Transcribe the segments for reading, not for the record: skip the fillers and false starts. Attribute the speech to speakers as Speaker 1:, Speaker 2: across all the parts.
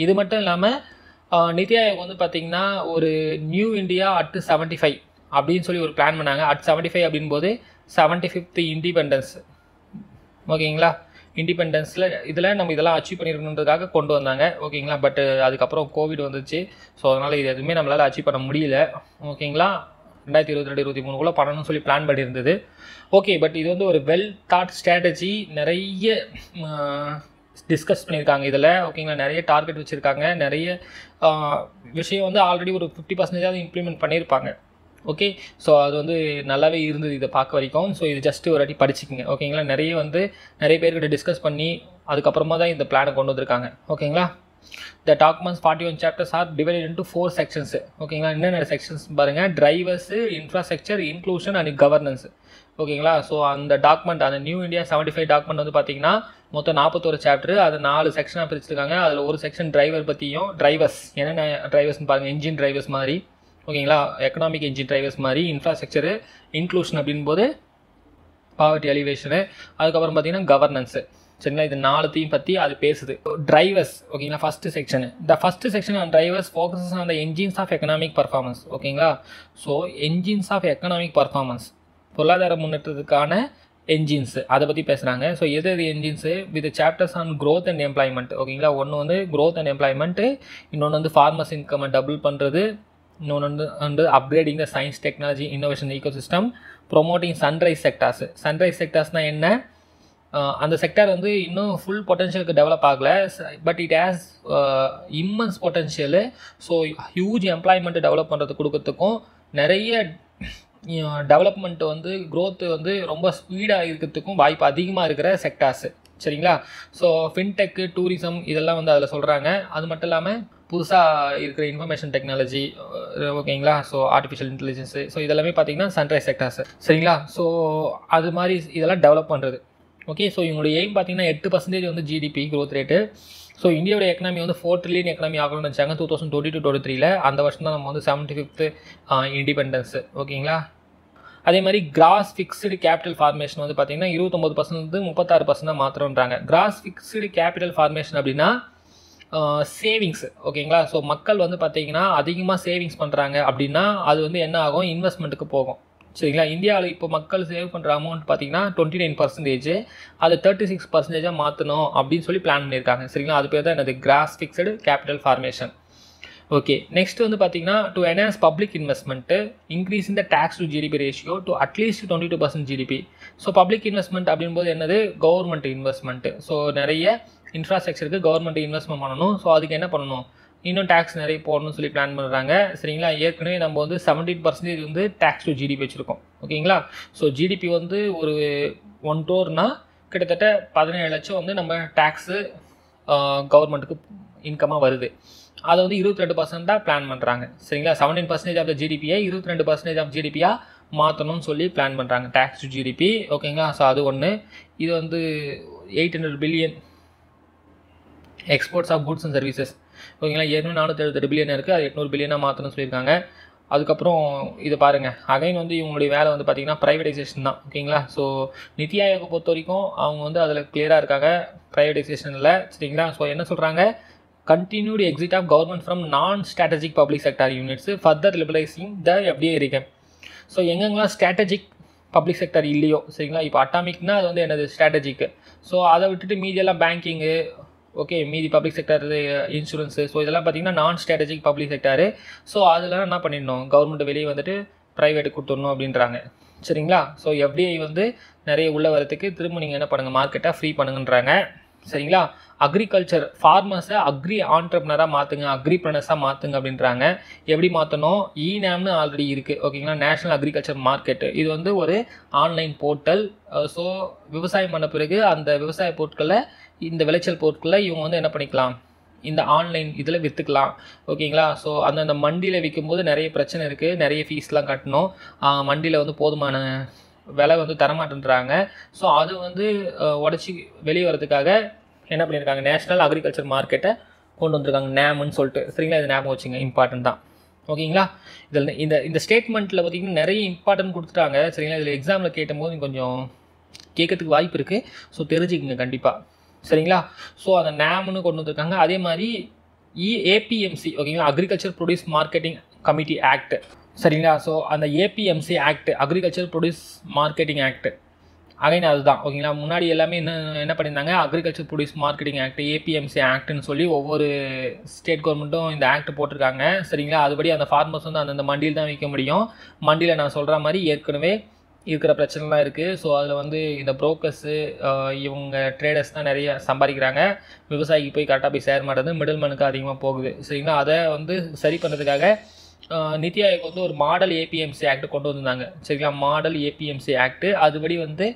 Speaker 1: இது மட்டும் இல்லாமல் நிதி ஆயோக் வந்து பார்த்திங்கன்னா ஒரு நியூ இந்தியா அட் 75 அப்படின்னு சொல்லி ஒரு பிளான் பண்ணாங்க. அட் 75 அப்படின் போது 75th இண்டிபெண்டன்ஸ், ஓகேங்களா. இண்டிபெண்டன்ஸில் இதில் நம்ம இதெல்லாம் அச்சீவ் பண்ணியிருக்கணுன்றதுக்காக கொண்டு வந்தாங்க, ஓகேங்களா. பட் அதுக்கப்புறம் கோவிட் வந்துச்சு. ஸோ அதனால் இது எதுவுமே நம்மளால் அச்சீவ் பண்ண முடியல, ஓகேங்களா. 2022-23 பண்ணணும்னு சொல்லி பிளான் பண்ணியிருந்தது. ஓகே, பட் இது வந்து ஒரு வெல் தாட் ஸ்ட்ராட்டஜி. நிறைய டிஸ்கஸ் பண்ணியிருக்காங்க இதில், ஓகேங்களா. நிறைய டார்கெட் வச்சுருக்காங்க. நிறைய விஷயம் வந்து ஆல்ரெடி ஒரு 50% இம்ப்ளிமெண்ட் பண்ணியிருப்பாங்க. ஓகே, ஸோ அது வந்து நல்லாவே இருந்தது இதை பார்க்க வரைக்கும். ஸோ இது ஜஸ்ட்டு ஒரு வாட்டி படிச்சுக்கோங்க, ஓகேங்களா. நிறைய பேர்கிட்ட டிஸ்கஸ் பண்ணி அதுக்கப்புறமா தான் இந்த பிளானை கொண்டு வந்திருக்காங்க, ஓகேங்களா. The documents 41 chapters are divided into 4 sections, ஓகேங்களா. என்னென்ன செக்ஷன்ஸ் பாருங்கள்: drivers, infrastructure, inclusion and governance, ஓகேங்களா. ஸோ அந்த டாக்குமெண்ட், அந்த நியூ இந்தியா 75 டாக்குமெண்ட் வந்து பார்த்திங்கன்னா மொத்தம் 41 சாப்டர். அது 4 செக்ஷனாக பிரிச்சுருக்காங்க. அதில் ஒரு செக்ஷன் டிரைவர் பற்றியும், டிரைவர்ஸ் என்னென்ன டிரைவர்ஸ்னு பாருங்கள், என்ஜின் டிரைவர்ஸ் மாதிரி, ஓகேங்களா. எக்கனாமிக் என்ஜின் டிரைவர்ஸ் மாதிரி, இன்ஃப்ராஸ்ட்ரக்சரு, இன்க்ளூஷன் அப்படின்போது பாவர்ட்டி அலிவேஷனு, அதுக்கப்புறம் பார்த்திங்கன்னா கவர்னன்ஸு, சரிங்களா. இது 4த்தையும் பற்றி அது பேசுது. டிரைவர்ஸ், ஓகேங்களா, first section. The first section on drivers focuses on the engines of economic performance, ஓகேங்களா. So engines of economic performance, பொருளாதார முன்னேற்றத்துக்கான என்ஜின்ஸ், அதை பற்றி பேசுகிறாங்க. ஸோ எது engines with chapters on growth and employment, ஓகேங்களா. ஒன்று வந்து க்ரோத் அண்ட் எம்ப்ளாய்மெண்ட்டு, இன்னொன்று வந்து ஃபார்மர்ஸ் இன்கம்மை டபுள் பண்ணுறது, இன்னொன்று வந்து upgrading the science technology innovation ecosystem, promoting sunrise sectors. Sunrise செக்டார்ஸ்னால் என்ன? அந்த செக்டார் வந்து இன்னும் ஃபுல் பொட்டன்ஷியலுக்கு டெவலப் ஆகலை, but it has immense potential. So huge employment develop பண்ணுறது கொடுக்கறதுக்கும், நிறைய டெவலப்மெண்ட் வந்து க்ரோத்து வந்து ரொம்ப ஸ்பீடாக இருக்கிறதுக்கும் வாய்ப்பு அதிகமாக இருக்கிற செக்டார்ஸு, சரிங்களா. ஸோ ஃபின்டெக்கு, டூரிசம் இதெல்லாம் வந்து அதில் சொல்கிறாங்க. அது மட்டும் இல்லாமல் புதுசாக இருக்கிற இன்ஃபர்மேஷன் டெக்னாலஜி, ஓகேங்களா. ஸோ ஆர்டிஃபிஷியல் இன்டெலிஜென்ஸு, ஸோ இதெல்லாமே பார்த்திங்கன்னா சன்ரைஸ் செக்டார்ஸு, சரிங்களா. ஸோ அது மாதிரி இதெல்லாம் டெவலப் பண்ணுறது, ஓகே. ஸோ இவங்களுடைய எய்ம் பார்த்திங்கன்னா 8% வந்து ஜிடிபி க்ரோத் ரேட்டு. ஸோ இந்தியாவோட எக்கனாமி வந்து 4 ட்ரில்லியன் எக்கனாமி ஆகணும்னு நினச்சாங்க 2022-23. அந்த வருஷம் தான் நம்ம வந்து 75th இண்டிபெண்டன்ஸு, ஓகேங்களா. அதே மாதிரி கிராஸ் ஃபிக்ஸ்டு கேபிட்டல் ஃபார்மேஷன் வந்து பார்த்திங்கன்னா 29% 36% தான் மாத்திரம்ன்றாங்க. கிராஸ் ஃபிக்ஸ்டு கேபிட்டல் ஃபார்மேஷன் அப்படின்னா சேவிங்ஸ், ஓகேங்களா. ஸோ மக்கள் வந்து பார்த்திங்கன்னா அதிகமாக சேவிங்ஸ் பண்ணுறாங்க அப்படின்னா அது வந்து என்ன ஆகும், இன்வெஸ்ட்மெண்ட்டுக்கு போகும், சரிங்களா. இந்தியாவில் இப்போ மக்கள் சேவ் பண்ணுற அமௌண்ட் பார்த்திங்கன்னா 29%, அது 36% மாற்றணும் அப்படின்னு சொல்லி பிளான் பண்ணியிருக்காங்க, சரிங்களா. அது பேர் தான் என்னது, gross fixed capital formation, okay. Next வந்து பார்த்திங்கன்னா to enhance public investment, increase இந்த tax to GDP ratio to at least 22% GDP. So public investment அப்படின்போது என்னது, கவர்மெண்ட் இன்வெஸ்ட்மெண்ட்டு. ஸோ நிறைய இன்ஃப்ராஸ்ட்ரக்சருக்கு கவர்மெண்ட் இன்வெஸ்ட்மெண்ட் பண்ணணும். ஸோ அதுக்கு என்ன பண்ணணும், இன்னும் டேக்ஸ் நிறைய போடணும்னு சொல்லி பிளான் பண்ணுறாங்க, சரிங்களா. ஏற்கனவே நம்ம வந்து 17% வந்து டேக்ஸ் டு ஜிடிபி வச்சுருக்கோம், ஓகேங்களா. ஸோ ஜிடிபி வந்து ஒரு 1 crore கிட்டத்தட்ட 17 லட்சம் வந்து நம்ம டேக்ஸு கவர்மெண்ட்டுக்கு இன்கமாக வருது. அதை வந்து 22% பிளான் பண்ணுறாங்க, சரிங்களா. 17% ஆஃப் த ஜிடிபியை 22% ஆஃப் ஜிடிபியாக மாற்றணும்னு சொல்லி பிளான் பண்ணுறாங்க, டேக்ஸ் டு ஜிடிபி, ஓகேங்களா. ஸோ அது ஒன்று. இது வந்து 800 billion exports of goods and services, ஓகேங்களா. ஏற்கனவே 478 பில்லியன் இருக்குது, அது 800 பில்லியனாக மாற்றணும்னு சொல்லியிருக்காங்க. அதுக்கப்புறம் இது பாருங்கள், அகைன் வந்து இவங்களுடைய வேலை வந்து பார்த்திங்கன்னா ப்ரைவேடைசேஷன் தான், ஓகேங்களா. ஸோ நிதி ஆயோகை பொறுத்த வரைக்கும் அவங்க வந்து அதில் கிளியராக இருக்காங்க ப்ரைவேடைசேஷனில், சரிங்களா. ஸோ என்ன சொல்கிறாங்க, continued exit of government from non-strategic public sector units, further liberalizing the FDI regime. So எங்கெங்கெல்லாம் ஸ்ட்ராட்டஜிக் பப்ளிக் செக்டர் இல்லையோ, சரிங்களா. இப்போ அட்டாமிக்னா அது வந்து என்னது, ஸ்ட்ராட்டஜிக்கு. ஸோ அதை விட்டுட்டு மீதியெல்லாம் பேங்கிங்கு, ஓகே, மீதி பப்ளிக் செக்டர், இன்சூரன்ஸு, ஸோ இதெல்லாம் பார்த்திங்கன்னா நான் ஸ்ட்ராட்டஜிக் பப்ளிக் செக்டரு. ஸோ அதெல்லாம் என்ன பண்ணிடணும், கவர்மெண்ட் வெளியே வந்துட்டு ப்ரைவேட்டு கொடுத்துடணும் அப்படின்றாங்க, சரிங்களா. ஸோ எஃப்டிஐ வந்து நிறைய உள்ள வரத்துக்கு திரும்ப நீங்கள் என்ன பண்ணுங்கள், மார்க்கெட்டை ஃப்ரீ பண்ணுங்கன்றாங்க, சரிங்களா. அக்ரிகல்ச்சர் ஃபார்மர்ஸை அக்ரி ஆண்டர்ப்ரனராக மாற்றுங்க, அக்ரிப்ரனர்ஸாக மாற்றுங்க அப்படின்றாங்க. எப்படி மாற்றணும், இநாம்னு ஆல்ரெடி இருக்குது, ஓகேங்களா. நேஷ்னல் அக்ரிகல்ச்சர் மார்க்கெட்டு, இது வந்து ஒரு ஆன்லைன் போர்ட்டல். ஸோ விவசாயம் பண்ண பிறகு அந்த விவசாய பொருட்களை, இந்த விளைச்சல் பொருட்களை இவங்க வந்து என்ன பண்ணிக்கலாம், இந்த ஆன்லைன் இதில் விற்றுக்கலாம், ஓகேங்களா. ஸோ அந்தந்த மண்டியில் விற்கும்போது நிறைய பிரச்சனை இருக்குது, நிறைய ஃபீஸ்லாம் கட்டணும், மண்டியில் வந்து போதுமான விலை வந்து தரமாட்டேன்றாங்க. ஸோ அது வந்து உடச்சி வெளியே வரதுக்காக என்ன பண்ணியிருக்காங்க, நேஷ்னல் அக்ரிகல்ச்சர் மார்க்கெட்டை கொண்டு வந்திருக்காங்க, நேம்னு சொல்லிட்டு, சரிங்களா. இது ஞாபகம் வச்சுங்க, இம்பார்ட்டன்ட் தான், ஓகேங்களா. இதில் இந்த ஸ்டேட்மெண்ட்டில் பார்த்திங்கன்னா நிறைய இம்பார்ட்டன்ட் கொடுத்துட்டாங்க, சரிங்களா. இதில் எக்ஸாமில் கேட்டும்போது கொஞ்சம் கேட்கறதுக்கு வாய்ப்பு இருக்குது, ஸோ தெரிஞ்சுக்கங்க கண்டிப்பாக, சரிங்களா. ஸோ அந்த நேம்னு கொண்டு வந்திருக்காங்க. அதே மாதிரி ஏபிஎம்சி ஓகேங்களா, agriculture produce marketing committee act சரிங்களா. ஸோ அந்த APMC act, agriculture produce marketing act again அதுதான் ஓகேங்களா. முன்னாடி எல்லாமே என்ன பண்ணியிருந்தாங்க, agriculture produce marketing act, APMC ஆக்ட்னு சொல்லி ஒவ்வொரு ஸ்டேட் கவர்மெண்ட்டும் இந்த ஆக்ட் போட்டிருக்காங்க சரிங்களா. அதுபடி அந்த ஃபார்மர்ஸ் வந்து அந்தந்த மண்டியில் தான் விற்க முடியும். மண்டியில் நான் சொல்கிற மாதிரி ஏற்கனவே இருக்கிற பிரச்சனைலாம் இருக்குது. ஸோ அதில் வந்து இந்த புரோக்கர்ஸு இவங்க ட்ரேடர்ஸ் தான் நிறைய சம்பாதிக்கிறாங்க. விவசாயிக்கு போய் கரெக்டாக போய் சேர மாட்டேது, மிடில் மேனுக்கு அதிகமாக போகுது சரிங்களா. அதை வந்து சரி பண்ணுறதுக்காக நித்தி ஆயோக் வந்து ஒரு மாடல் ஏபிஎம்சி ஆக்ட் கொண்டு வந்திருந்தாங்க சரிங்களா. மாடல் ஏபிஎம்சி ஆக்ட் அதுபடி வந்து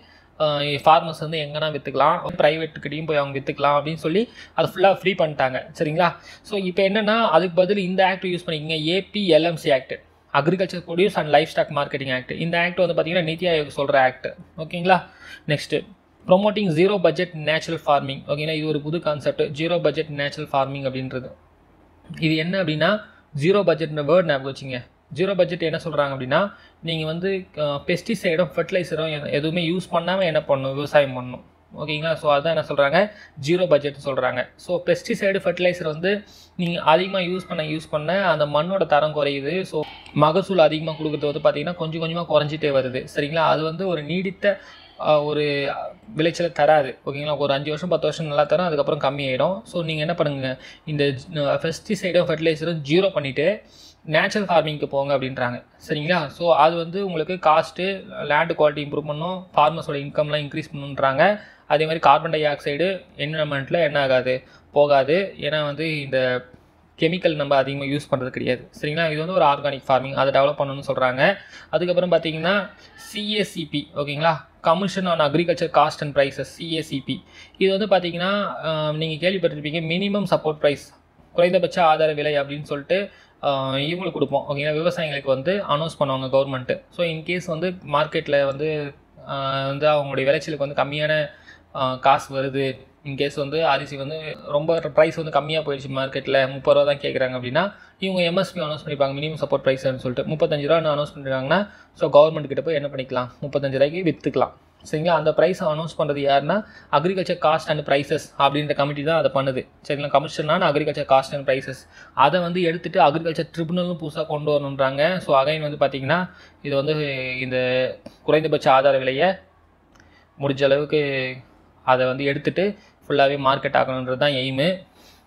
Speaker 1: ஃபார்மர்ஸ் வந்து எங்கன்னா விற்றுக்கலாம், ப்ரைவேட்டுக்கிட்டையும் போய் அவங்க விற்றுக்கலாம் அப்படின்னு சொல்லி அதை ஃபுல்லாக ஃப்ரீ பண்ணிட்டாங்க சரிங்களா. ஸோ இப்போ என்னென்னா அதுக்கு பதில் இந்த ஆக்ட் யூஸ் பண்ணிக்கங்க, APLMC act, agriculture produce and livestock marketing act. இந்த ஆக்ட் வந்து பார்த்திங்கன்னா நித்தி ஆயோக் சொல்கிற ஆக்ட் ஓகேங்களா. Next promoting zero budget natural farming ஓகேங்களா. இது ஒரு புது concept, zero budget natural farming அப்படின்றது. இது என்ன அப்படின்னா, ஜீரோ பட்ஜெட்ன்ற வேர்ட் ஞாபகம் வச்சுங்க. ஜீரோ பட்ஜெட் என்ன சொல்கிறாங்க அப்படின்னா, நீங்கள் வந்து பெஸ்டிசைடும் ஃபர்டிலைசரும் எதுவுமே யூஸ் பண்ணாமல் என்ன பண்ணணும், விவசாயம் பண்ணணும் ஓகேங்களா. ஸோ அதுதான் என்ன சொல்கிறாங்க, ஜீரோ பட்ஜெட் சொல்கிறாங்க. ஸோ பெஸ்டிசைடு ஃபர்டிலைசர் வந்து நீங்கள் அதிகமாக யூஸ் பண்ண அந்த மண்ணோட தரம் குறையுது. ஸோ மகசூல் அதிகமாக கொடுக்குறது வந்து பார்த்திங்கன்னா கொஞ்சம் கொஞ்சமாக குறைஞ்சிட்டே வருது சரிங்களா. அது வந்து ஒரு நீடித்த ஒரு விளைச்சலை தராது ஓகேங்களா. ஒரு 5 வருஷம் 10 வருஷம் நல்லா தரும், அதுக்கப்புறம் கம்மியாயிடும். ஸோ நீங்கள் என்ன பண்ணுங்கள், இந்த பெஸ்டிசைடும் ஃபர்டிலைசரும் ஜீரோ பண்ணிவிட்டு நேச்சுரல் ஃபார்மிங்க்கு போங்க அப்படின்றாங்க சரிங்களா. ஸோ அது வந்து உங்களுக்கு காஸ்ட்டு, லேண்டு குவாலிட்டி இம்ப்ரூவ் பண்ணும், ஃபார்மர்ஸோட இன்கம்லாம் இன்க்ரீஸ் பண்ணுன்றாங்க. அதே மாதிரி கார்பன் டை ஆக்சைடு என்விரான்மெண்ட்டில் என்ன ஆகாது, போகாது. ஏன்னா வந்து இந்த கெமிக்கல் நம்ம அதிகமாக யூஸ் பண்ணுறது கிடையாது சரிங்களா. இது வந்து ஒரு ஆர்கானிக் ஃபார்மிங், அதை டெவலப் பண்ணணும்னு சொல்கிறாங்க. அதுக்கப்புறம் பார்த்தீங்கன்னா சிஏசிபி ஓகேங்களா, commission on agriculture cost and prices, CACP. இது வந்து பார்த்தீங்கன்னா நீங்கள் கேள்விப்பட்டிருப்பீங்க, மினிமம் சப்போர்ட் ப்ரைஸ், குறைந்தபட்ச ஆதார விலை அப்படின்னு சொல்லிட்டு இவங்களுக்கு கொடுப்போம் ஓகேங்களா. விவசாயிகளுக்கு வந்து அனௌன்ஸ் பண்ணுவாங்க கவர்மெண்ட்டு. ஸோ இன்கேஸ் வந்து மார்க்கெட்டில் வந்து அவங்களுடைய விளைச்சலுக்கு வந்து கம்மியான காசு வருது, இன்கேஸ் வந்து அரிசி வந்து ரொம்ப ப்ரைஸ் வந்து கம்மியாக போயிடுச்சு, மார்க்கெட்டில் 30 ரூபா தான் கேட்குறாங்க அப்படின்னா, இவங்க எம்எஸ்பி அனௌன்ஸ் பண்ணிப்பாங்க, மினிமம் சப்போர்ட் ப்ரைஸ்னு சொல்லிட்டு 35 ரூபான்னு அனௌன்ஸ் பண்ணிருக்காங்கன்னா, ஸோ கவர்மெண்ட் கிட்ட போய் என்ன பண்ணிக்கலாம், 35 ரூபாய்க்கு விற்றுக்கலாம் சரிங்களா. அந்த ப்ரைஸை அனௌன்ஸ் பண்ணுறது யாருன்னா, அக்ரிகல்ச்சர் காஸ்ட் அண்ட் ப்ரைஸஸ் அப்படின்ற கமிட்டி தான் அதை பண்ணுது சரிங்களா. கமிஷனான அக்ரிகல்ச்சர் காஸ்ட் அண்ட் ப்ரைஸஸ் அதை வந்து எடுத்துகிட்டு அக்ரிகல்ச்சர் ட்ரிபுனலும் புதுசாக கொண்டு வரணுன்றாங்க. ஸோ அகைன் வந்து பார்த்திங்கன்னா இது வந்து இந்த குறைந்தபட்ச ஆதார விலையை முடிஞ்ச அளவுக்கு அதை வந்து எடுத்துகிட்டு ஃபுல்லாகவே மார்க்கெட் ஆகணுன்றது தான் எய்மு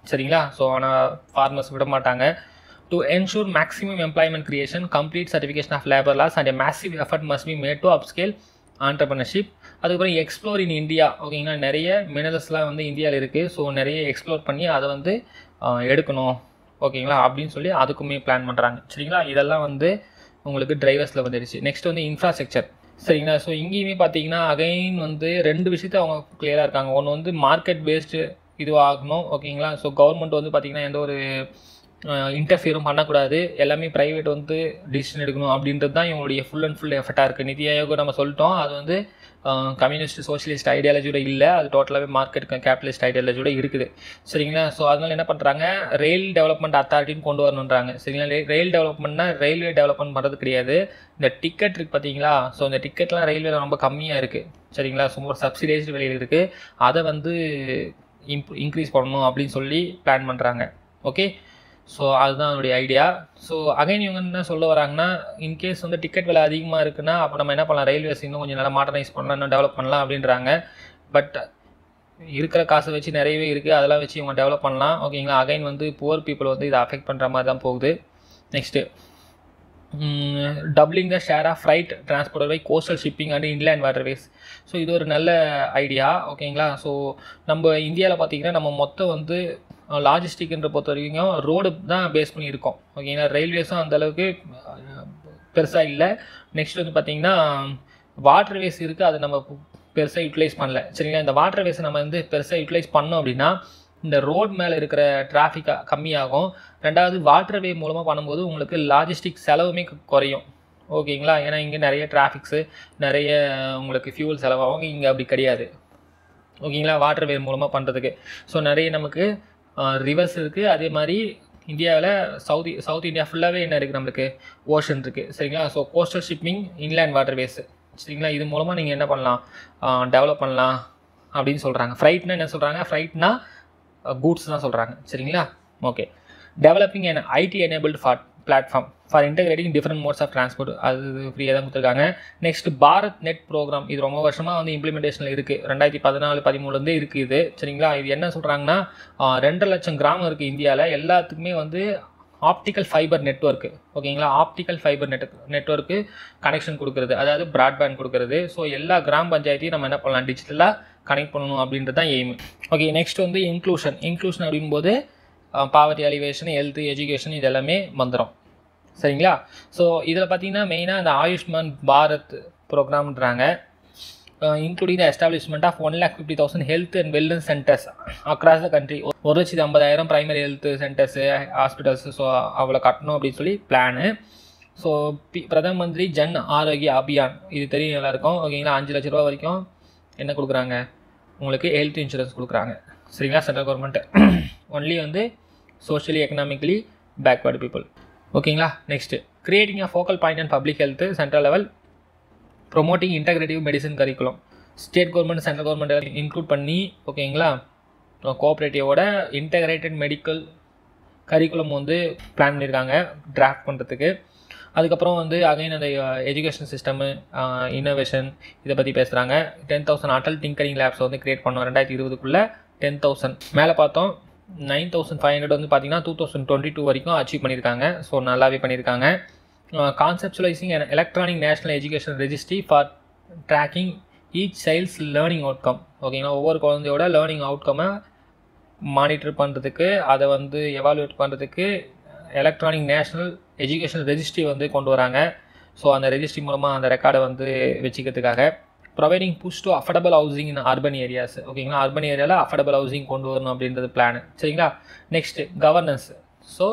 Speaker 1: சரிங்களா. ஸோ ஆனால் ஃபார்மர்ஸ் விட மாட்டாங்க. To ensure maximum employment creation, complete certification of labour laws and a massive effort must be made to upscale entrepreneurship. அதுக்கப்புறம் எக்ஸ்ப்ளோர் இன் இந்தியா ஓகேங்களா. நிறைய மினரல்ஸ்லாம் வந்து இந்தியாவில் இருக்குது. ஸோ நிறைய எக்ஸ்ப்ளோர் பண்ணி அதை வந்து எடுக்கணும் ஓகேங்களா அப்படின்னு சொல்லி அதுக்குமே பிளான் பண்ணுறாங்க சரிங்களா. இதெல்லாம் வந்து உங்களுக்கு டிரைவர்ஸில் வந்துடுச்சு. நெக்ஸ்ட் வந்து இன்ஃப்ராஸ்ட்ரக்சர் சரிங்களா. ஸோ இங்கேயுமே பார்த்தீங்கன்னா அகைன் வந்து 2 விஷயத்தை அவங்க கிளியராக இருக்காங்க. ஒன்று வந்து மார்க்கெட் பேஸ்டு இதுவாகணும் ஓகேங்களா. ஸோ கவர்மெண்ட் வந்து பார்த்திங்கன்னா எந்த ஒரு இன்டர்ஃபியரும் பண்ணக்கூடாது, எல்லாமே ப்ரைவேட் வந்து டிசிஷன் எடுக்கணும் அப்படின்றது தான் இவங்களுடைய ஃபுல் அண்ட் ஃபுல் எஃபர்ட்டாக இருக்குது. நிதி ஆயோக் நம்ம சொல்லிட்டோம், அது வந்து கம்யூனிஸ்ட் சோஷியலிஸ்ட் ஐடியாலஜியோட இல்லை, அது டோட்டலாகவே மார்க்கெட் கேபிட்டலிஸ்ட் ஐடியாலஜியோட இருக்குது சரிங்களா. ஸோ அதனால் என்ன பண்ணுறாங்க, ரயில் டெவலப்மெண்ட் அத்தாரிட்டின்னு கொண்டு வரணுன்றாங்க சரிங்களா. ரயில் டெவலப்மெண்ட்னா ரயில்வே டெவலப்மெண்ட் பண்ணுறது கிடையாது. இந்த டிக்கெட் இருக்குது பார்த்தீங்களா, ஸோ இந்த டிக்கெட்லாம் ரயில்வேல ரொம்ப கம்மியாக இருக்குது சரிங்களா. சும்மா சப்சிடைஸ்டு விலையில் இருக்குது, அதை வந்து இன்க்ரீஸ் பண்ணணும் அப்படின்னு சொல்லி பிளான் பண்ணுறாங்க ஓகே. ஸோ அதுதான் அதனுடைய ஐடியா. ஸோ அகைன் இவங்க என்ன சொல்ல வராங்கன்னா, இன்கேஸ் வந்து டிக்கெட் விலை அதிகமாக இருக்குன்னா அப்போ நம்ம என்ன பண்ணலாம், ரயில்வேஸ் இன்னும் கொஞ்சம் நல்லா மாடர்னைஸ் பண்ணலாம், இன்னும் டெவலப் பண்ணலாம் அப்படின்றாங்க. பட் இருக்கிற காசை வச்சு நிறையவே இருக்குது, அதெல்லாம் வச்சு இவங்க டெவலப் பண்ணலாம் ஓகேங்களா. அகைன் வந்து புவர் பீப்புள் வந்து இதை அஃபெக்ட் பண்ணுற மாதிரி தான் போகுது. Next doubling the share of freight transport by coastal shipping and inland waterways. So இது ஒரு நல்ல ஐடியா ஓகேங்களா. ஸோ நம்ம இந்தியாவில் பார்த்திங்கன்னா நம்ம மொத்தம் வந்து லாஜிஸ்டிக்ன்ற பொறுத்த வரைக்கும் ரோடு தான் பேஸ் பண்ணி இருக்கோம் ஓகேங்களா. ரயில்வேஸும் அந்தளவுக்கு பெருசாக இல்லை. நெக்ஸ்ட் வந்து பார்த்திங்கன்னா வாட்டர்வேஸ் இருக்குது, அதை நம்ம பெருசாக யூட்டிலைஸ் பண்ணல சரிங்களா. இந்த வாட்டர்வேஸை நம்ம வந்து பெருசாக யூட்டிலைஸ் பண்ணோம் அப்படின்னா இந்த ரோட் மேலே இருக்கிற டிராஃபிக் கம்மியாகும். ரெண்டாவது வாட்டர்வே மூலமாக பண்ணும்போது உங்களுக்கு லாஜிஸ்டிக் செலவுமே குறையும் ஓகேங்களா. ஏன்னா இங்கே நிறைய டிராஃபிக்ஸு, நிறைய உங்களுக்கு ஃபியூல் செலவாகும், இங்கே அப்படி கிடையாது ஓகேங்களா வாட்டர்வே மூலமாக பண்ணுறதுக்கு. ஸோ நிறைய நமக்கு ரிவர்ஸ் இருக்குது. அதே மாதிரி இந்தியாவில் சவுத் இந்தியா ஃபுல்லாகவே என்ன இருக்குது, நம்மளுக்கு ஓஷன் இருக்குது சரிங்களா. ஸோ கோஸ்டல் ஷிப்பிங், இன்லேண்ட் வாட்டர்வேஸு சரிங்களா, இது மூலமாக நீங்கள் என்ன பண்ணலாம், டெவலப் பண்ணலாம் அப்படின்னு சொல்கிறாங்க. ஃப்ரைட்னா என்ன சொல்கிறாங்க, ஃப்ரைட்னா கூட்ஸ் தான் சொல்கிறாங்க சரிங்களா. Okay, developing and IT enabled platform for integrating different modes of transport, அது ஃப்ரீயாக தான் கொடுத்துருக்காங்க. நெக்ஸ்ட் பாரத் நெட் ப்ரோக்ராம், இது ரொம்ப வருஷமாக வந்து இம்ப்ளிமெண்டேஷனில் இருக்குது, 2014-13 இருக்குது இது. சரிங்களா, இது என்ன சொல்கிறாங்கன்னா 2 லட்சம் கிராமம் இருக்குது இந்தியாவில், எல்லாத்துக்குமே வந்து ஆப்டிக்கல் ஃபைபர் நெட்வொர்க்கு, ஓகேங்களா, ஆப்டிக்கல் ஃபைபர் நெட்வொர்க்கு கனெக்ஷன் கொடுக்குறது, அதாவது ப்ராட்பேண்ட் கொடுக்குறது. ஸோ எல்லா கிராம பஞ்சாயத்தையும் நம்ம என்ன பண்ணலாம், டிஜிட்டலாக கனெக்ட் பண்ணணும் அப்படின்றது தான் எய்ம். ஓகே, நெக்ஸ்ட் வந்து இன்க்ளூஷன் அப்படின்போது பாவர்ட்டி அலிவேஷன், ஹெல்த், எஜுகேஷன் இது எல்லாமே வந்துடும். சரிங்களா, ஸோ இதில் பார்த்தீங்கன்னா மெயினாக அந்த ஆயுஷ்மான் பாரத் ப்ரோக்ராம்ன்றாங்க, including the establishment of 1,50,000 health and wellness centres across the country. 1,50,000 primary health centres, hospitals, so அவ்வளோ கட்டணும் அப்படின்னு சொல்லி பிளானு. ஸோ பிரதம மந்திரி ஜன் ஆரோக்கிய அபியான், இது தெரியும் எல்லாருக்கும், ஓகேங்களா. 5 லட்ச ரூபா வரைக்கும் என்ன கொடுக்குறாங்க, உங்களுக்கு ஹெல்த் இன்சூரன்ஸ் கொடுக்குறாங்க. சரிங்களா, சென்ட்ரல் கவர்மெண்ட்டு ஒன்லி வந்து சோஷியலி எக்கனாமிக்கலி பேக்வர்டு பீப்புள். ஓகேங்களா, next creating a focal point and public health central level, promoting integrative medicine curriculum, state government central government include பண்ணி, ஓகேங்களா, கோஆப்ரேட்டிவோட இன்டெகிரேட்டட் மெடிக்கல் கரிக்குலம் வந்து plan பண்ணியிருக்காங்க draft பண்ணுறதுக்கு. அதுக்கப்புறம் வந்து again அந்த எஜுகேஷன் சிஸ்டமு, இன்னோவேஷன் இதை பற்றி பேசுகிறாங்க. 10,000 அடல் டிங்கரிங் லேப்ஸ் வந்து கிரியேட் பண்ணோம் 2020 10,000 மேலே பார்த்தோம். 9,500 வந்து பார்த்திங்கன்னா 2022 வரைக்கும் அச்சீவ் பண்ணியிருக்காங்க. ஸோ நல்லாவே பண்ணியிருக்காங்க. Conceptualising and electronic national education registry for tracking each child's learning outcome, ஓகேங்களா. ஒவ்வொரு குழந்தையோட லேர்னிங் அவுட்கமை மானிட்டர் பண்ணுறதுக்கு, அதை வந்து எவாலுவேட் பண்ணுறதுக்கு எலக்ட்ரானிக் நேஷனல் எஜுகேஷன் ரெஜிஸ்ட்ரி வந்து கொண்டு வராங்க. ஸோ அந்த ரெஜிஸ்ட்ரி மூலமாக அந்த ரெக்கார்டை வந்து வச்சுக்கிறதுக்காக. Providing push to affordable housing in urban areas, ஓகேங்களா. அர்பன் ஏரியாவில் அஃபர்டபுள் ஹவுசிங் கொண்டு வரணும் அப்படின்றது பிளான். சரிங்களா, next governance. So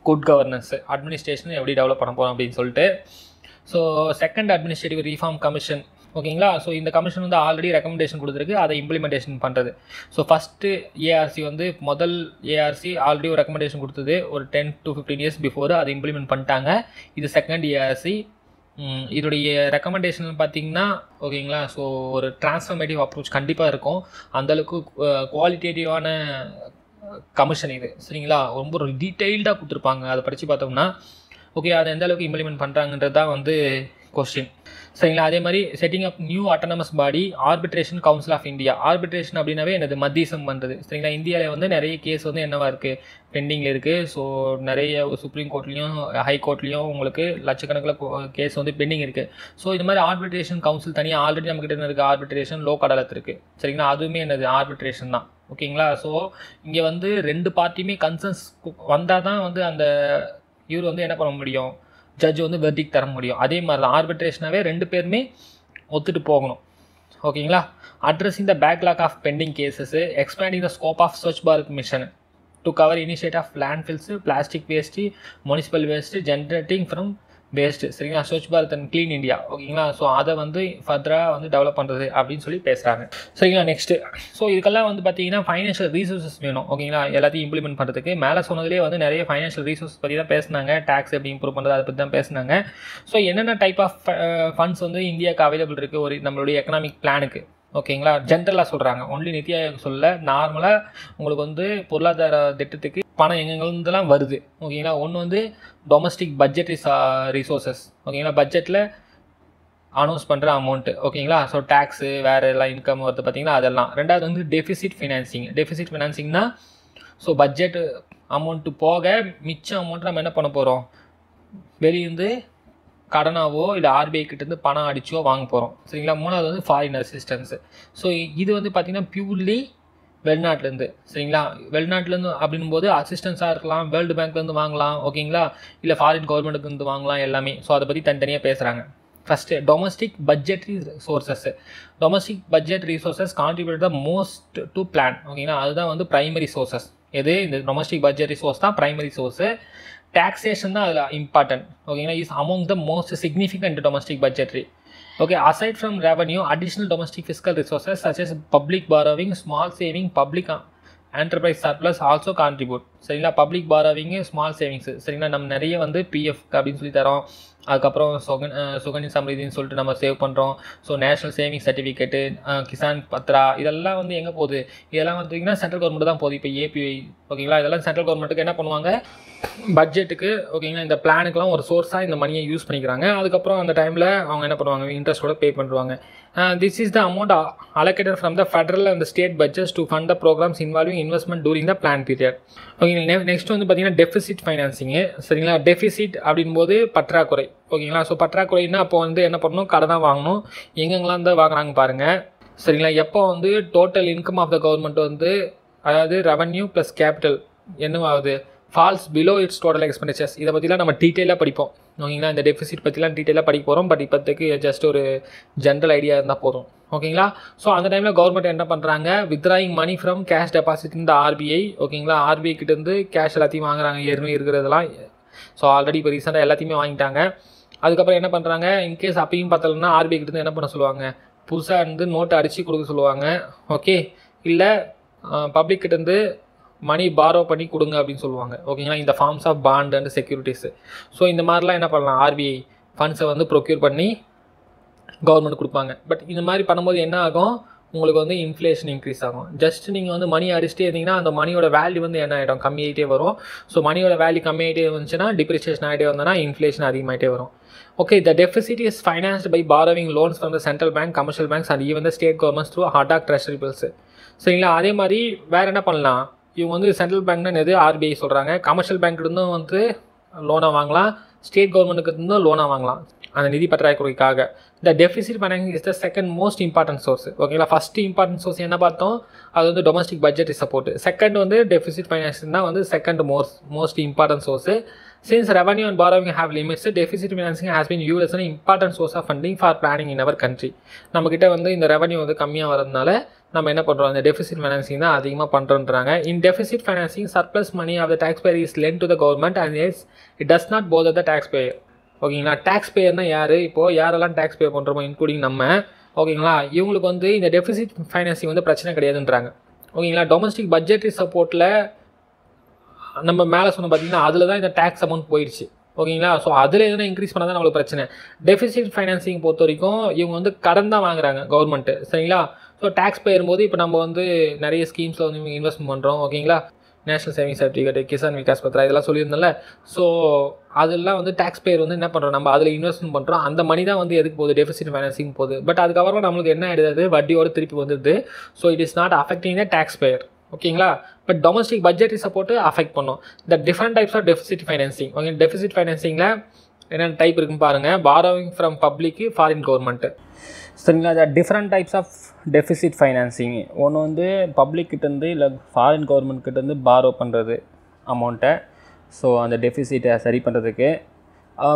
Speaker 1: good governance, administration எப்படி டெவலப் பண்ண போகிறோம் அப்படின்னு சொல்லிட்டு. So second administrative reform commission, ஓகேங்களா. ஸோ இந்த கமிஷன் வந்து ஆல்ரெடி ரெக்கமெண்டேஷன் கொடுத்துருக்கு, அதை இம்ப்ளிமெண்டேஷன் பண்ணுறது. ஸோ ஃபஸ்ட்டு ஏஆர்சி வந்து முதல் ஏஆர்சி ஆல்ரெடி ஒரு ரெக்கமெண்டேஷன் கொடுத்தது ஒரு 10 to 15 years பிஃபோர், அதை இம்ப்ளிமெண்ட் பண்ணிட்டாங்க. இது செகண்ட் ஏஆர்சி. இதோடைய ரெக்கமெண்டேஷன் பார்த்தீங்கன்னா, ஓகேங்களா, ஸோ ஒரு டிரான்ஸ்ஃபர்மேட்டிவ் அப்ரோச் கண்டிப்பாக இருக்கும். அந்தளவுக்கு குவாலிட்டேட்டிவான கமிஷன் இது. சரிங்களா, ரொம்ப ஒரு டீட்டெயில்டாக கொடுத்துருப்பாங்க. அதை படித்து பார்த்தோம்னா ஓகே, அதை எந்த அளவுக்கு இம்ப்ளிமெண்ட் பண்ணுறாங்கன்றது தான் வந்து கொஸ்டின். சரிங்களா, அதே மாதிரி setting up new autonomous body arbitration council of India. Arbitration அப்படின்னாவே என்னது, மத்தியசம் பண்ணுறது. சரிங்களா, இந்தியாவில் வந்து நிறைய கேஸ் வந்து என்னவா இருக்குது, பெண்டிங்கில் இருக்குது. ஸோ நிறைய சுப்ரீம் கோர்ட்லேயும் ஹை கோர்ட்லேயும் உங்களுக்கு லட்சக்கணக்கில் கேஸ் வந்து பெண்டிங் இருக்குது. ஸோ இது மாதிரி ஆர்பிட்ரேஷன் கவுன்சில் தனியாக ஆல்ரெடி நம்மக்கிட்ட என்ன இருக்குது, ஆர்பிட்ரேஷன் லோக் அடாலத் இருக்குது. சரிங்களா, அதுவுமே என்னது ஆர்பிட்ரேஷன் தான். ஓகேங்களா, ஸோ இங்கே வந்து 2 பார்ட்டியுமே கன்சன்ஸ் வந்தால் தான் வந்து அந்த இவர் வந்து என்ன பண்ண முடியும், ஜட்ஜ் வந்து வெர்டிக் தர முடியும். அதே மாதிரி தான் ஆர்பிட்ரேஷனாகவே 2 பேருமே ஒத்துட்டு போகணும். ஓகேங்களா, addressing the backlog of pending cases, expanding the scope of Swachh Bharat mission to cover initiate of landfills, plastic waste, municipal waste, generating from waste. சரிங்களா, Swachh Bharat and clean India, ஓகேங்களா. ஸோ அதை வந்து ஃபர்தராக வந்து டெவலப் பண்ணுறது அப்படின்னு சொல்லி பேசுகிறாங்க. சரிங்களா, நெக்ஸ்ட்டு ஸோ இதுக்கெல்லாம் வந்து பார்த்தீங்கன்னா ஃபைனான்ஷியல் ரீசோர்ஸஸ் வேணும், ஓகேங்களா, எல்லாத்தையும் இம்ப்ளிமெண்ட் பண்ணுறதுக்கு. மேலே சொன்னதுலேயே வந்து நிறைய ஃபைனான்ஷியல் ரீசோர்ஸ் பற்றி தான் பேசினாங்க, டேக்ஸ் எப்படி இம்ப்ரூவ் பண்ணுறது அதை பற்றி தான் பேசினாங்க. ஸோ என்னென்ன டைப் ஆஃப் ஃபண்ட்ஸ் வந்து இந்தியாவுக்கு அவைலபிள் இருக்குது ஒரு நம்மளுடைய எக்கனாமிக் பிளானுக்கு, ஓகேங்களா. ஜென்ரலாக சொல்கிறாங்க, ஒன்லி நித்தி ஆயோக் சொல்ல, நார்மலாக உங்களுக்கு வந்து பொருளாதார திட்டத்துக்கு பணம் எங்கெங்கெல்லாம் வருது, ஓகேங்களா. ஒன்று வந்து டொமஸ்டிக் பட்ஜெட் ரிசோர்ஸஸ், ஓகேங்களா, பட்ஜெட்டில் அனௌன்ஸ் பண்ணுற அமௌண்ட்டு, ஓகேங்களா. ஸோ டேக்ஸு வேறு எல்லாம் இன்கம் வருது பார்த்தீங்கன்னா அதெல்லாம். ரெண்டாவது வந்து டெஃபிசிட் ஃபினான்சிங்னா ஸோ பட்ஜெட் அமௌண்ட்டு போக மிச்ச அமௌண்ட் நம்ம என்ன பண்ண போகிறோம், வெளியிருந்து கடனாவோ இல்லை ஆர்பிஐ கிட்டேருந்து பணம் அடிச்சோ வாங்க போகிறோம். சரிங்களா, மூணாவது வந்து ஃபாரின் அசிஸ்டன்ஸு. ஸோ இது வந்து பார்த்திங்கன்னா பியூர்லி வெளிநாட்டிலேருந்து. சரிங்களா, வெளிநாட்டிலேருந்து அப்படின்போது அசிஸ்டன்ஸாக இருக்கலாம், வேர்ல்டு பேங்க்லேருந்து வாங்கலாம், ஓகேங்களா, இல்லை ஃபாரின் கவர்மெண்ட்டுக்கு வாங்கலாம் எல்லாமே. ஸோ அதை பற்றி தனித்தனியாக பேசுகிறாங்க. First domestic budgetary resources. Domestic budget resources contribute the most to plan, ஓகேங்களா. அதுதான் வந்து ப்ரைமரி சோர்ஸஸ். எது இந்த டொமஸ்டிக் பட்ஜெட் ரிசோர்ஸ் தான் ப்ரைமரி சோர்ஸு. டேக்ஸேஷன் தான் அதில் இம்பார்ட்டன்ட், ஓகேங்களா. Is among the most significant domestic budgetary. Okay, aside from revenue, additional domestic fiscal resources such as public borrowing, small saving, public enterprise surplus also contribute. சரிங்களா, public பாரோவிங்கு, small savings. சரிங்களா, நம்ம நிறைய வந்து PF அப்படின்னு சொல்லி தரோம். அதுக்கப்புறம் சுகன்யா சம்ரிதின்னு சொல்லிட்டு நம்ம சேவ் பண்ணுறோம். So national savings certificate, Kisan Patra, இதெல்லாம் வந்து எங்கே போகுது? இதெல்லாம் பார்த்தீங்கன்னா சென்ட்ரல் கவர்மெண்ட் தான் போகுது. இப்போ ஏபிஐ, ஓகேங்களா, இதெல்லாம் சென்ட்ரல் கவர்மெண்ட்டுக்கு என்ன பண்ணுவாங்க, பட்ஜெட்டுக்கு, ஓகேங்களா, இந்த பிளானுக்குலாம் ஒரு சோர்ஸாக இந்த மணியை யூஸ் பண்ணிக்கிறாங்க. அதுக்கப்புறம் அந்த டைமில் அவங்க என்ன பண்ணுவாங்க, இன்ட்ரெஸ்ட்டோட பே பண்ணுவாங்க. This is the amount allocated from the federal and the state budgets to fund the programs involving investment during the plan period. ஓகேங்களா, நெக்ஸ்ட் வந்து பார்த்தீங்கன்னா டெஃபிசிட் ஃபைனான்சிங்கு. சரிங்களா, டெஃபிசிட் அப்படின்போது பற்றாக்குறை. ஓகேங்களா, ஸோ பற்றாக்குறைன்னா அப்போ வந்து என்ன பண்ணணும், கடனாக வாங்கணும். எங்கெங்கெல்லாம் வந்து வாங்குறாங்க பாருங்கள். சரிங்களா, எப்போ வந்து total income of the government வந்து, அதாவது ரெவன்யூ ப்ளஸ் கேபிட்டல் என்னவாகுது, falls below its total expenditures. இதை பற்றிலாம் நம்ம டீட்டெயிலாக படிப்போம். ஓகேங்களா, இந்த டெஃபிசிட் பற்றிலாம் டீட்டெயிலாக படிக்க போகிறோம். பட் இப்போதைக்கு ஜஸ்ட் ஒரு ஜென்ரல் ஐடியா இருந்தால் போதும். ஓகேங்களா, ஸோ அந்த டைமில் கவர்மெண்ட் என்ன பண்ணுறாங்க, withdrawing money from cash deposit இந்த ஆர்பிஐ. ஓகேங்களா, ஆர்பிஐ கிட்டேருந்து கேஷ் எல்லாத்தையும் வாங்குறாங்க, ஏற்கனவே இருக்கிறதெல்லாம். ஸோ ஆல்ரெடி இப்போ ரீசெண்டாக எல்லாத்தையுமே வாங்கிட்டாங்க. அதுக்கப்புறம் என்ன பண்ணுறாங்க, இன்கேஸ் அப்பயும் பார்த்தலன்னா ஆர்பிஐ கிட்டேருந்து என்ன பண்ண சொல்லுவாங்க, புதுசாக வந்து நோட்டை அடித்து கொடுக்க சொல்லுவாங்க. ஓகே, இல்லை பப்ளிக் கிட்டேருந்து மணி பாரோ பண்ணி கொடுங்க அப்படின்னு சொல்லுவாங்க. ஓகேங்களா, இந்த forms of bond and securities. So இந்த மாதிரிலாம் என்ன பண்ணலாம், ஆர்பிஐ ஃபண்ட்ஸை வந்து ப்ரொக்யூர் பண்ணி கவர்மெண்ட் கொடுப்பாங்க. பட் இந்த மாதிரி பண்ணும்போது என்ன ஆகும், உங்களுக்கு வந்து இன்ஃப்ளேஷன் இன்க்ரீஸ் ஆகும். ஜஸ்ட் நீங்கள் வந்து மணி அடிச்சுட்டே இருந்தீங்கன்னா அந்த மணியோட வேல்யூ வந்து என்ன ஆகிடும், கம்மியாகிட்டே வரும். ஸோ மணியோட வேல்யூ கம்மியாகிட்டே வந்துச்சுன்னா டிப்ரிசியேஷன் ஆகிட்டே வந்தோன்னா இன்ஃப்ளேஷன் அதிகமாகிட்டே வரும். Okay, the deficit is financed by borrowing loans from the central bank, commercial banks and even the state governments through hard treasury bills. சரிங்களா, அதே மாதிரி வேறு என்ன பண்ணலாம், இவங்க வந்து சென்ட்ரல் பேங்க்னு எது ஆர்பிஐ சொல்கிறாங்க, கமர்ஷியல் பேங்க்லேருந்தும் வந்து லோனாக வாங்கலாம், ஸ்டேட் கவர்மெண்ட்டுக்கு இருந்தும் லோனாக வாங்கலாம் அந்த நிதி பற்றாக்குறைக்காக. இந்த deficit financing is the second most important source. ஓகேங்களா, ஃபஸ்ட்டு இம்பார்ட்டன்ட் சோர்ஸ் என்ன பார்த்தோம், அது வந்து டொமஸ்டிக் பட்ஜெட் சப்போர்ட். செகண்ட் வந்து டெஃபிசிட் ஃபைனான்சிங் தான் வந்து second most important source. Since revenue and borrowing have limits, deficit financing has been used as an important source of funding for planning in our country. நம்மக்கிட்ட வந்து இந்த revenue வந்து கம்மியாக வரதுனால நம்ம என்ன பண்ணுறோம், இந்த டெஃபிசிட் ஃபைனான்சிங் தான் அதிகமாக பண்ணுறோன்றாங்க. In deficit financing surplus money of the tax payer is lent to the government and it does not bother the tax payer. ஓகேங்களா, டேக்ஸ் பேயர்னால் யார், இப்போது யாரெல்லாம் டேக்ஸ் பே பண்ணுறோமோ இன்க்ளூடிங் நம்ம. ஓகேங்களா, இவங்களுக்கு வந்து இந்த டெஃபிசிட் ஃபைனான்சிங் வந்து பிரச்சனை கிடையாதுன்றாங்க. ஓகேங்களா, டொமஸ்டிக் பட்ஜெட் சப்போர்ட்டில் நம்ம மேலே சொன்ன பார்த்தீங்கன்னா அதில் தான் இந்த டேக்ஸ் அமௌண்ட் போயிடுச்சு. ஓகேங்களா, ஸோ அதில் எதுனா இன்க்ரீஸ் பண்ணால் தான் நம்மளுக்கு பிரச்சனை. டெஃபிசிட் ஃபைனான்சிங் பொறுத்த வரைக்கும் இவங்க வந்து கடன் தான் வாங்குறாங்க கவர்மெண்ட்டு. சரிங்களா, ஸோ டேக்ஸ் போயிடும்போது இப்போ நம்ம வந்து நிறைய ஸ்கீம்ஸில் வந்து இன்வெஸ்ட் பண்ணுறோம். ஓகேங்களா, national savings certificate, Kisan Vikas Patra, இதெல்லாம் சொல்லியிருந்தோம்ல. ஸோ அதெல்லாம் வந்து டேக்ஸ் பேயர் வந்து என்ன பண்ணுறோம், நம்ம அதில் இன்வெஸ்ட்மெண்ட் பண்ணுறோம். அந்த மணி தான் வந்து எதுக்கு போகுது, டெஃபிசிட் ஃபைனான்சிங் போகுது. பட் அதுக்கப்புறம் நம்மளுக்கு என்ன ஆகிடுது, வட்டியோடு திருப்பி வந்துடுது. So it is not affecting the tax payer. ஓகேங்களா, but domestic budget support affect பண்ணும். The different types of deficit financing. Okay, deficit ஃபைனான்சிங்கில் என்னென்ன டைப் இருக்குன்னு பாருங்கள். Borrowing from public, foreign government. சரிங்களா, the different types of deficit financing. ஒன்று வந்து public கிட்டேருந்து இல்லை ஃபாரின் கவர்மெண்ட் கிட்டேருந்து பாரோ பண்ணுறது அமௌண்ட்டை. ஸோ அந்த டெஃபிசிட்டை சரி பண்ணுறதுக்கு.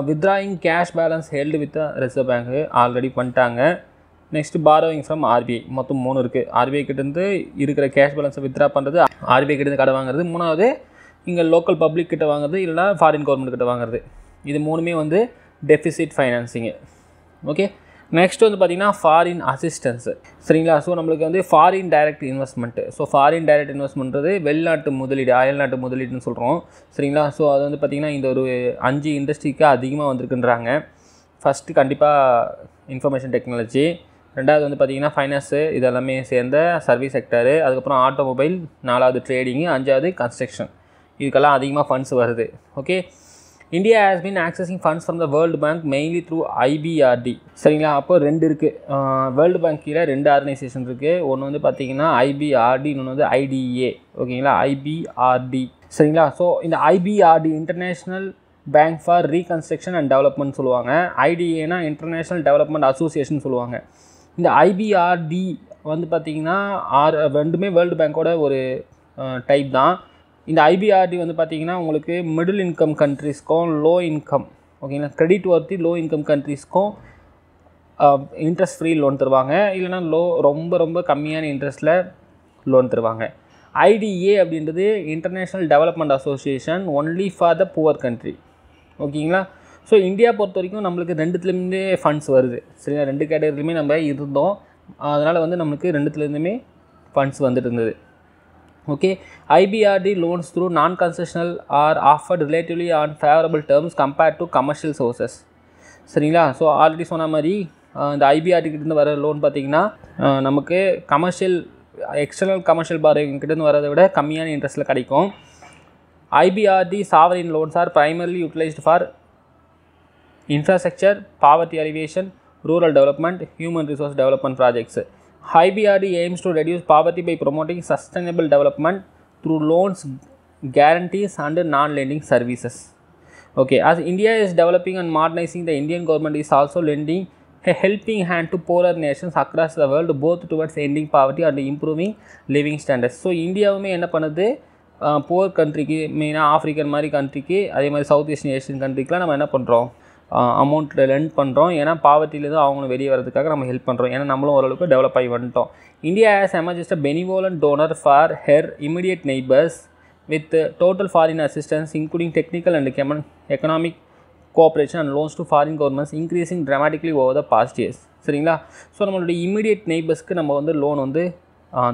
Speaker 1: Withdrawing cash balance held with reserve bank already பண்ணிட்டாங்க. நெக்ஸ்ட்டு பாரோவிங் ஃப்ரம் ஆர்பிஐ, மொத்தம் 3 இருக்குது. ஆர்பிஐ கிட்டேருந்து இருக்கிற கேஷ் பேலன்ஸை வித்ரா பண்ணுறது, ஆர்பிஐ கிட்டேருந்து கடை வாங்குறது, 3வது இங்கே லோக்கல் பப்ளிக் கிட்ட வாங்குறது, இல்லைனா ஃபாரின் கவர்மெண்ட் கிட்ட வாங்குறது. இது 3மே வந்து டெஃபிசிட் ஃபைனான்சிங்கு. ஓகே, நெக்ஸ்ட் வந்து பார்த்திங்கன்னா ஃபாரின் அசிஸ்டன்ஸு. சரிங்களா, ஸோ நம்மளுக்கு வந்து foreign direct investment. So foreign direct இன்வெஸ்ட்மெண்ட்றது வெளிநாட்டு முதலீடு, அயல்நாட்டு முதலீடுன்னு சொல்கிறோம். சரிங்களா, ஸோ அது வந்து பார்த்திங்கன்னா இந்த ஒரு 5 இண்டஸ்ட்ரிக்கு அதிகமாக வந்திருக்குன்றாங்க. ஃபஸ்ட்டு கண்டிப்பாக இன்ஃபர்மேஷன் டெக்னாலஜி, ரெண்டாவது வந்து பார்த்திங்கன்னா ஃபைனான்ஸு, இது எல்லாமே சேர்ந்த சர்வீஸ் செக்டரு, அதுக்கப்புறம் ஆட்டோமொபைல், 4வது ட்ரேடிங்கு, 5வது கன்ஸ்ட்ரக்ஷன். இதுக்கெல்லாம் அதிகமாக ஃபண்ட்ஸ் வருது. Okay, India has been accessing funds from the world bank mainly through IBRD. சரிங்களா, அப்போ 2 இருக்குது. வேர்ல்டு பேங்க் கீழே 2 ஆர்கனைசேஷன் இருக்குது. ஒன்று வந்து பார்த்திங்கன்னா ஐபிஆர்டி, இன்னொன்று வந்து ஐடிஏ. ஓகேங்களா, ஐபிஆர்டி. சரிங்களா, ஸோ இந்த IBRD international bank for reconstruction and development சொல்லுவாங்க. ஐடிஏனா இன்டர்நேஷ்னல் டெவலப்மெண்ட் அசோசியேஷன் சொல்லுவாங்க. இந்த ஐபிஆர்டி வந்து பார்த்திங்கன்னா ரெண்டுமே வேர்ல்டு பேங்க்கோட ஒரு டைப் தான். இந்த ஐபிஆர்டி வந்து பார்த்திங்கன்னா உங்களுக்கு மிடில் இன்கம் கண்ட்ரீஸ்க்கும் லோ இன்கம், ஓகேங்களா, கிரெடிட் ஒர்த்தி லோ இன்கம் கண்ட்ரீஸ்க்கும் இன்ட்ரெஸ்ட் ஃப்ரீ லோன் தருவாங்க, இல்லைனா ரொம்ப கம்மியான இன்ட்ரெஸ்ட்டில் லோன் தருவாங்க. ஐடிஏ அப்படின்றது international development association only for the poor country. ஓகேங்களா, ஸோ இந்தியா பொறுத்த வரைக்கும் நம்மளுக்கு 2த்துலேருந்தே ஃபண்ட்ஸ் வருது. சரிங்களா, 2 கேட்டகரியிலுமே நம்ம இருந்தோம். அதனால் வந்து நம்மளுக்கு 2த்துலேருந்துமே ஃபண்ட்ஸ் வந்துட்டு இருந்தது. Okay, IBRD loans through non-concessional are offered relatively on favorable terms compared to commercial sources. சரிங்களா? ஸோ ஆல்ரெடி சொன்ன மாதிரி இந்த ஐபிஆர்டிக்கிட்டேருந்து வர லோன் பார்த்திங்கன்னா நமக்கு எக்ஸ்டர்னல் கமர்ஷியல் பாரோயிங்கிட்டேருந்து வரதை விட கம்மியான இன்ட்ரெஸ்ட்டில் கிடைக்கும். IBRD sovereign loans are primarily utilized for infrastructure, poverty alleviation, rural development, human resource development projects. IBRD aims to reduce poverty by promoting sustainable development through loans, guarantees and non-lending services. Okay, as India is developing and modernizing, the Indian government is also lending a helping hand to poorer nations across the world, both towards ending poverty and improving living standards. So இந்தியாவுமே என்ன பண்ணுது, poor கண்ட்ரிக்கு, மெயினாக African மாதிரி கண்ட்ரிக்கு, அதே மாதிரி south east Asian கண்ட்ரிக்கெலாம் நம்ம என்ன பண்ணுறோம், அமௌண்ட் லெண்ட் பண்ணுறோம். ஏன்னா பாவர்ட்டிலேருந்து அவங்களும் வெளியே வரதுக்காக நம்ம ஹெல்ப் பண்ணுறோம். ஏன்னா நம்மளும் ஓரளவுக்கு டெவலப் ஆகி வந்துட்டோம். India has emerged a benevolent donor for her immediate neighbours with total foreign assistance including technical and economic cooperation and loans to foreign governments increasing dramatically over the past years. சரிங்களா? So நம்மளுடைய immediate நெய்பர்ஸ்க்கு நம்ம வந்து loan வந்து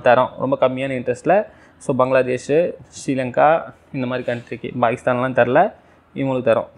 Speaker 1: தரோம் ரொம்ப கம்மியான இன்ட்ரெஸ்ட்டில். So Bangladesh, Sri Lanka இந்த மாதிரி கண்ட்ரிக்கு, பாகிஸ்தான்லாம் தரல, இவங்களுக்கு தரோம்.